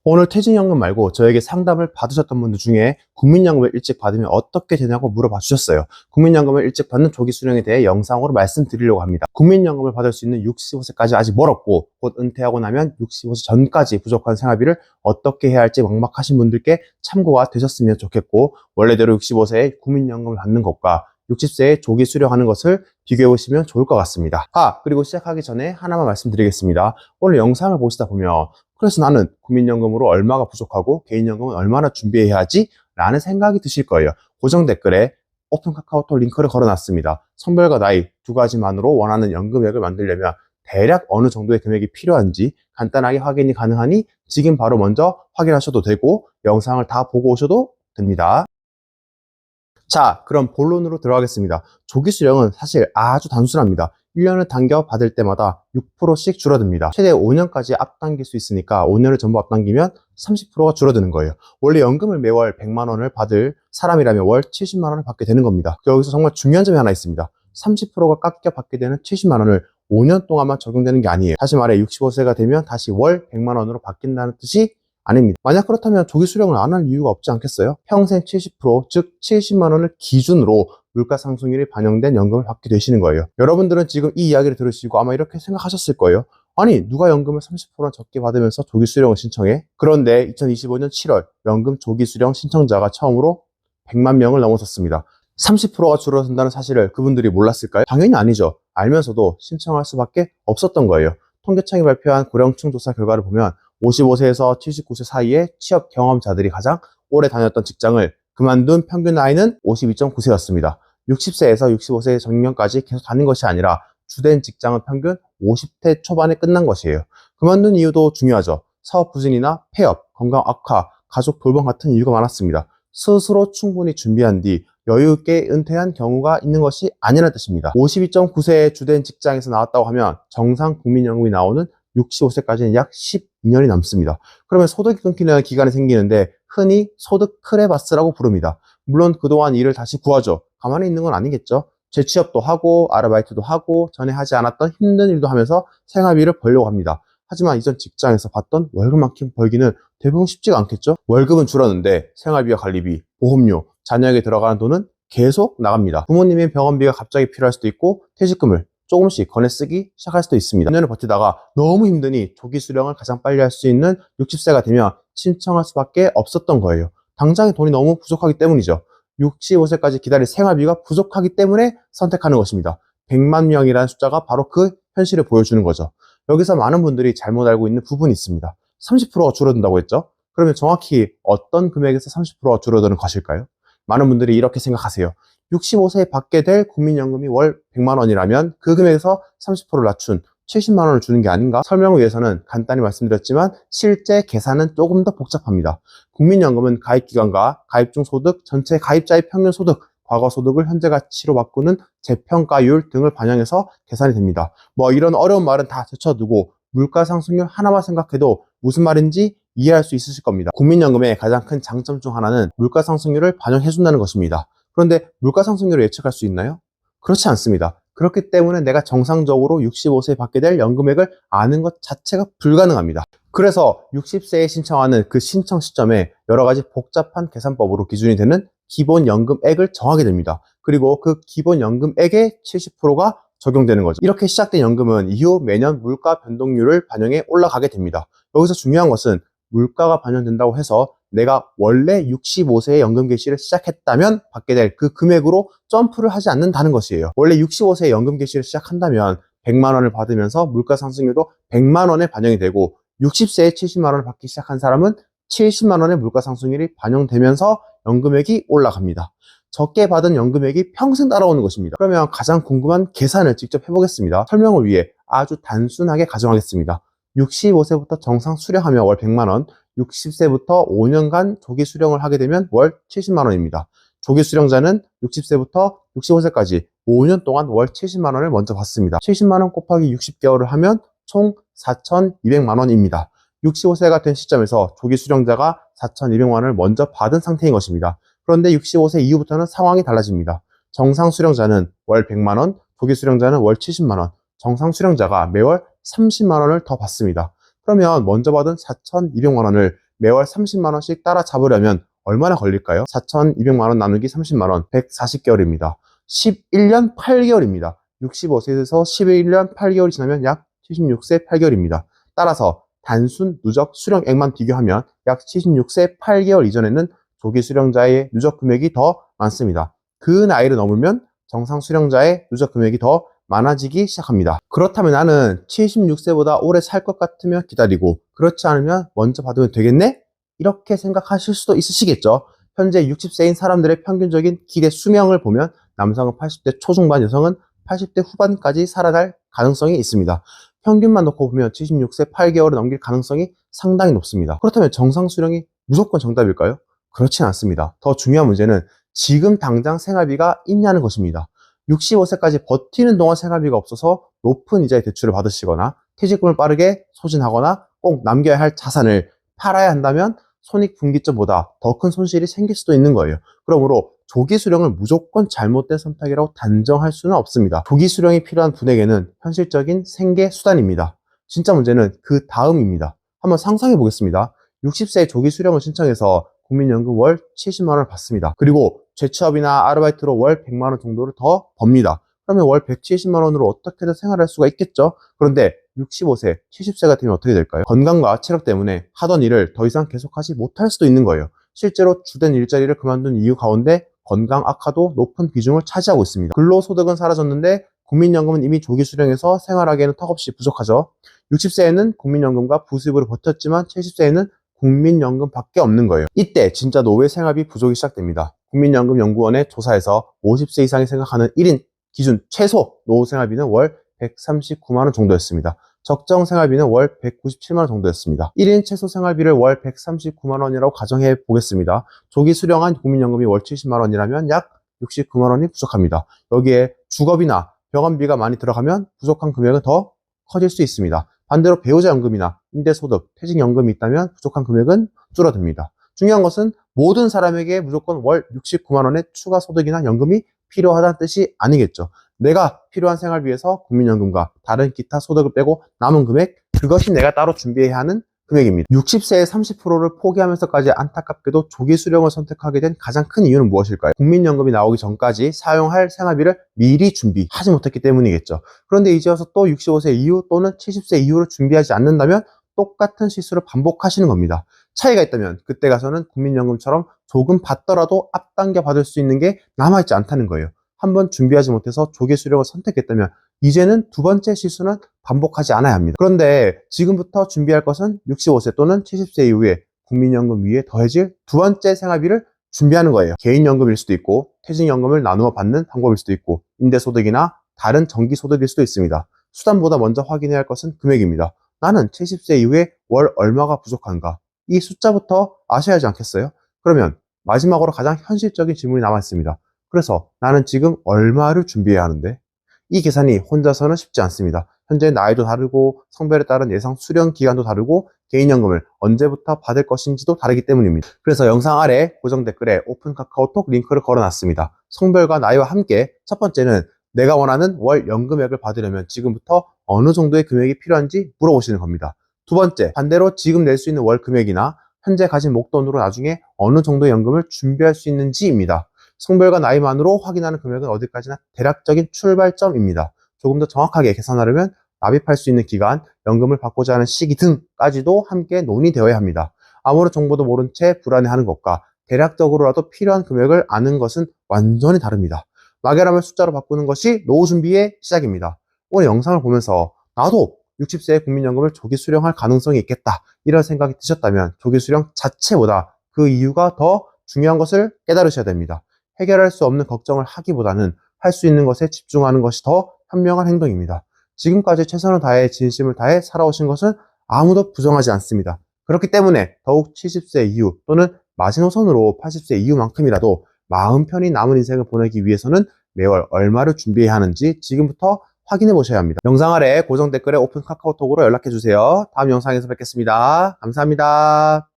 오늘 퇴직연금 말고 저에게 상담을 받으셨던 분들 중에 국민연금을 일찍 받으면 어떻게 되냐고 물어봐 주셨어요. 국민연금을 일찍 받는 조기 수령에 대해 영상으로 말씀드리려고 합니다. 국민연금을 받을 수 있는 65세까지 아직 멀었고 곧 은퇴하고 나면 65세 전까지 부족한 생활비를 어떻게 해야 할지 막막하신 분들께 참고가 되셨으면 좋겠고, 원래대로 65세에 국민연금을 받는 것과 60세에 조기 수령하는 것을 비교해 보시면 좋을 것 같습니다. 그리고 시작하기 전에 하나만 말씀드리겠습니다. 오늘 영상을 보시다 보면 그래서 나는 국민연금으로 얼마가 부족하고 개인연금은 얼마나 준비해야 하지? 라는 생각이 드실 거예요. 고정 댓글에 오픈 카카오톡 링크를 걸어놨습니다. 성별과 나이 두 가지만으로 원하는 연금액을 만들려면 대략 어느 정도의 금액이 필요한지 간단하게 확인이 가능하니 지금 바로 먼저 확인하셔도 되고 영상을 다 보고 오셔도 됩니다. 자, 그럼 본론으로 들어가겠습니다. 조기 수령은 사실 아주 단순합니다. 1년을 당겨 받을 때마다 6%씩 줄어듭니다. 최대 5년까지 앞당길 수 있으니까 5년을 전부 앞당기면 30%가 줄어드는 거예요. 원래 연금을 매월 100만 원을 받을 사람이라면 월 70만 원을 받게 되는 겁니다. 여기서 정말 중요한 점이 하나 있습니다. 30%가 깎여 받게 되는 70만 원을 5년 동안만 적용되는 게 아니에요. 다시 말해 65세가 되면 다시 월 100만 원으로 바뀐다는 뜻이 아닙니다. 만약 그렇다면 조기 수령을 안 할 이유가 없지 않겠어요? 평생 70%, 즉 70만 원을 기준으로 물가 상승률이 반영된 연금을 받게 되시는 거예요. 여러분들은 지금 이 이야기를 들으시고 아마 이렇게 생각하셨을 거예요. 아니, 누가 연금을 30%나 적게 받으면서 조기 수령을 신청해? 그런데 2025년 7월 연금 조기 수령 신청자가 처음으로 100만 명을 넘어섰습니다. 30%가 줄어든다는 사실을 그분들이 몰랐을까요? 당연히 아니죠. 알면서도 신청할 수밖에 없었던 거예요. 통계청이 발표한 고령층 조사 결과를 보면 55세에서 79세 사이의 취업 경험자들이 가장 오래 다녔던 직장을 그만둔 평균 나이는 52.9세였습니다. 60세에서 65세 정년까지 계속 다닌 것이 아니라 주된 직장은 평균 50대 초반에 끝난 것이에요. 그만둔 이유도 중요하죠. 사업 부진이나 폐업, 건강 악화, 가족 돌봄 같은 이유가 많았습니다. 스스로 충분히 준비한 뒤 여유 있게 은퇴한 경우가 있는 것이 아니라는 뜻입니다. 52.9세의 주된 직장에서 나왔다고 하면 정상 국민연금이 나오는 65세까지는 약 12년이 남습니다. 그러면 소득이 끊기는 기간이 생기는데 흔히 소득 크레바스라고 부릅니다. 물론 그동안 일을 다시 구하죠. 가만히 있는 건 아니겠죠. 재취업도 하고 아르바이트도 하고 전에 하지 않았던 힘든 일도 하면서 생활비를 벌려고 합니다. 하지만 이전 직장에서 받던 월급만큼 벌기는 대부분 쉽지가 않겠죠. 월급은 줄었는데 생활비와 관리비, 보험료, 자녀에게 들어가는 돈은 계속 나갑니다. 부모님의 병원비가 갑자기 필요할 수도 있고 퇴직금을 조금씩 거내 쓰기 시작할 수도 있습니다. 1년을 버티다가 너무 힘드니 조기 수령을 가장 빨리 할 수 있는 60세가 되면 신청할 수밖에 없었던 거예요. 당장에 돈이 너무 부족하기 때문이죠. 65세까지 기다릴 생활비가 부족하기 때문에 선택하는 것입니다. 100만 명이라는 숫자가 바로 그 현실을 보여주는 거죠. 여기서 많은 분들이 잘못 알고 있는 부분이 있습니다. 30%가 줄어든다고 했죠? 그러면 정확히 어떤 금액에서 30%가 줄어드는 것일까요? 많은 분들이 이렇게 생각하세요. 65세에 받게 될 국민연금이 월 100만 원이라면 그 금액에서 30%를 낮춘 70만 원을 주는 게 아닌가? 설명을 위해서는 간단히 말씀드렸지만 실제 계산은 조금 더 복잡합니다. 국민연금은 가입기간과 가입 중 소득, 전체 가입자의 평균 소득, 과거 소득을 현재 가치로 바꾸는 재평가율 등을 반영해서 계산이 됩니다. 이런 어려운 말은 다 제쳐두고 물가 상승률 하나만 생각해도 무슨 말인지 이해할 수 있으실 겁니다. 국민연금의 가장 큰 장점 중 하나는 물가 상승률을 반영해준다는 것입니다. 그런데 물가 상승률을 예측할 수 있나요? 그렇지 않습니다. 그렇기 때문에 내가 정상적으로 65세에 받게 될 연금액을 아는 것 자체가 불가능합니다. 그래서 60세에 신청하는 그 신청 시점에 여러 가지 복잡한 계산법으로 기준이 되는 기본 연금액을 정하게 됩니다. 그리고 그 기본 연금액의 70%가 적용되는 거죠. 이렇게 시작된 연금은 이후 매년 물가 변동률을 반영해 올라가게 됩니다. 여기서 중요한 것은 물가가 반영된다고 해서 내가 원래 65세에 연금 개시를 시작했다면 받게 될 그 금액으로 점프를 하지 않는다는 것이에요. 원래 65세에 연금 개시를 시작한다면 100만 원을 받으면서 물가 상승률도 100만 원에 반영이 되고 60세에 70만 원을 받기 시작한 사람은 70만 원의 물가 상승률이 반영되면서 연금액이 올라갑니다. 적게 받은 연금액이 평생 따라오는 것입니다. 그러면 가장 궁금한 계산을 직접 해보겠습니다. 설명을 위해 아주 단순하게 가정하겠습니다. 65세부터 정상 수령하면 월 100만 원, 60세부터 5년간 조기 수령을 하게 되면 월 70만 원입니다. 조기 수령자는 60세부터 65세까지 5년 동안 월 70만 원을 먼저 받습니다. 70만 원 곱하기 60개월을 하면 총 4,200만 원입니다. 65세가 된 시점에서 조기 수령자가 4,200만 원을 먼저 받은 상태인 것입니다. 그런데 65세 이후부터는 상황이 달라집니다. 정상 수령자는 월 100만 원, 조기 수령자는 월 70만 원, 정상 수령자가 매월 30만 원을 더 받습니다. 그러면 먼저 받은 4,200만 원을 매월 30만 원씩 따라잡으려면 얼마나 걸릴까요? 4,200만 원 나누기 30만 원, 140개월입니다. 11년 8개월입니다. 65세에서 11년 8개월이 지나면 약 76세 8개월입니다. 따라서 단순 누적 수령액만 비교하면 약 76세 8개월 이전에는 조기 수령자의 누적 금액이 더 많습니다. 그 나이를 넘으면 정상 수령자의 누적 금액이 더 많아지기 시작합니다. 그렇다면 나는 76세보다 오래 살 것 같으면 기다리고 그렇지 않으면 먼저 받으면 되겠네? 이렇게 생각하실 수도 있으시겠죠. 현재 60세인 사람들의 평균적인 기대 수명을 보면 남성은 80대 초중반, 여성은 80대 후반까지 살아갈 가능성이 있습니다. 평균만 놓고 보면 76세 8개월을 넘길 가능성이 상당히 높습니다. 그렇다면 정상 수령이 무조건 정답일까요? 그렇진 않습니다. 더 중요한 문제는 지금 당장 생활비가 있냐는 것입니다. 65세까지 버티는 동안 생활비가 없어서 높은 이자의 대출을 받으시거나 퇴직금을 빠르게 소진하거나 꼭 남겨야 할 자산을 팔아야 한다면 손익분기점보다 더 큰 손실이 생길 수도 있는 거예요. 그러므로 조기 수령을 무조건 잘못된 선택이라고 단정할 수는 없습니다. 조기 수령이 필요한 분에게는 현실적인 생계 수단입니다. 진짜 문제는 그 다음입니다. 한번 상상해 보겠습니다. 60세에 조기 수령을 신청해서 국민연금 월 70만 원을 받습니다. 그리고 재취업이나 아르바이트로 월 100만 원 정도를 더 법니다. 그러면 월 170만 원으로 어떻게든 생활할 수가 있겠죠? 그런데 65세, 70세가 되면 어떻게 될까요? 건강과 체력 때문에 하던 일을 더 이상 계속하지 못할 수도 있는 거예요. 실제로 주된 일자리를 그만둔 이유 가운데 건강 악화도 높은 비중을 차지하고 있습니다. 근로소득은 사라졌는데 국민연금은 이미 조기 수령해서 생활하기에는 턱없이 부족하죠. 60세에는 국민연금과 부수입으로 버텼지만 70세에는 국민연금밖에 없는 거예요. 이때 진짜 노후 생활비 부족이 시작됩니다. 국민연금연구원의 조사에서 50세 이상이 생각하는 1인 기준 최소 노후 생활비는 월 139만 원 정도였습니다. 적정 생활비는 월 197만 원 정도였습니다. 1인 최소 생활비를 월 139만 원이라고 가정해 보겠습니다. 조기 수령한 국민연금이 월 70만 원이라면 약 69만 원이 부족합니다. 여기에 주거비나 병원비가 많이 들어가면 부족한 금액은 더 커질 수 있습니다. 반대로 배우자 연금이나 임대소득, 퇴직연금이 있다면 부족한 금액은 줄어듭니다. 중요한 것은 모든 사람에게 무조건 월 69만 원의 추가 소득이나 연금이 필요하다는 뜻이 아니겠죠. 내가 필요한 생활비에서 국민연금과 다른 기타 소득을 빼고 남은 금액, 그것이 내가 따로 준비해야 하는 금액입니다. 60세의 30%를 포기하면서까지 안타깝게도 조기 수령을 선택하게 된 가장 큰 이유는 무엇일까요? 국민연금이 나오기 전까지 사용할 생활비를 미리 준비하지 못했기 때문이겠죠. 그런데 이제 와서 또 65세 이후 또는 70세 이후를 준비하지 않는다면 똑같은 실수를 반복하시는 겁니다. 차이가 있다면 그때 가서는 국민연금처럼 조금 받더라도 앞당겨 받을 수 있는 게 남아있지 않다는 거예요. 한번 준비하지 못해서 조기 수령을 선택했다면 이제는 두 번째 실수는 반복하지 않아야 합니다. 그런데 지금부터 준비할 것은 65세 또는 70세 이후에 국민연금 위에 더해질 두 번째 생활비를 준비하는 거예요. 개인연금일 수도 있고 퇴직연금을 나누어 받는 방법일 수도 있고 임대소득이나 다른 정기소득일 수도 있습니다. 수단보다 먼저 확인해야 할 것은 금액입니다. 나는 70세 이후에 월 얼마가 부족한가? 이 숫자부터 아셔야 하지 않겠어요? 그러면 마지막으로 가장 현실적인 질문이 남아있습니다. 그래서 나는 지금 얼마를 준비해야 하는데? 이 계산이 혼자서는 쉽지 않습니다. 현재 나이도 다르고 성별에 따른 예상 수령 기간도 다르고 개인연금을 언제부터 받을 것인지도 다르기 때문입니다. 그래서 영상 아래 고정 댓글에 오픈 카카오톡 링크를 걸어놨습니다. 성별과 나이와 함께 첫 번째는 내가 원하는 월 연금액을 받으려면 지금부터 어느 정도의 금액이 필요한지 물어보시는 겁니다. 두 번째, 반대로 지금 낼 수 있는 월 금액이나 현재 가진 목돈으로 나중에 어느 정도의 연금을 준비할 수 있는지입니다. 성별과 나이만으로 확인하는 금액은 어디까지나 대략적인 출발점입니다. 조금 더 정확하게 계산하려면 납입할 수 있는 기간, 연금을 받고자 하는 시기 등까지도 함께 논의되어야 합니다. 아무런 정보도 모른 채 불안해하는 것과 대략적으로라도 필요한 금액을 아는 것은 완전히 다릅니다. 마결함을 숫자로 바꾸는 것이 노후 준비의 시작입니다. 오늘 영상을 보면서 나도 60세에 국민연금을 조기 수령할 가능성이 있겠다 이런 생각이 드셨다면 조기 수령 자체보다 그 이유가 더 중요한 것을 깨달으셔야 됩니다. 해결할 수 없는 걱정을 하기보다는 할 수 있는 것에 집중하는 것이 더 현명한 행동입니다. 지금까지 최선을 다해 진심을 다해 살아오신 것은 아무도 부정하지 않습니다. 그렇기 때문에 더욱 70세 이후 또는 마지노선으로 80세 이후만큼이라도 마음 편히 남은 인생을 보내기 위해서는 매월 얼마를 준비해야 하는지 지금부터 확인해 보셔야 합니다. 영상 아래 고정 댓글에 오픈 카카오톡으로 연락해 주세요. 다음 영상에서 뵙겠습니다. 감사합니다.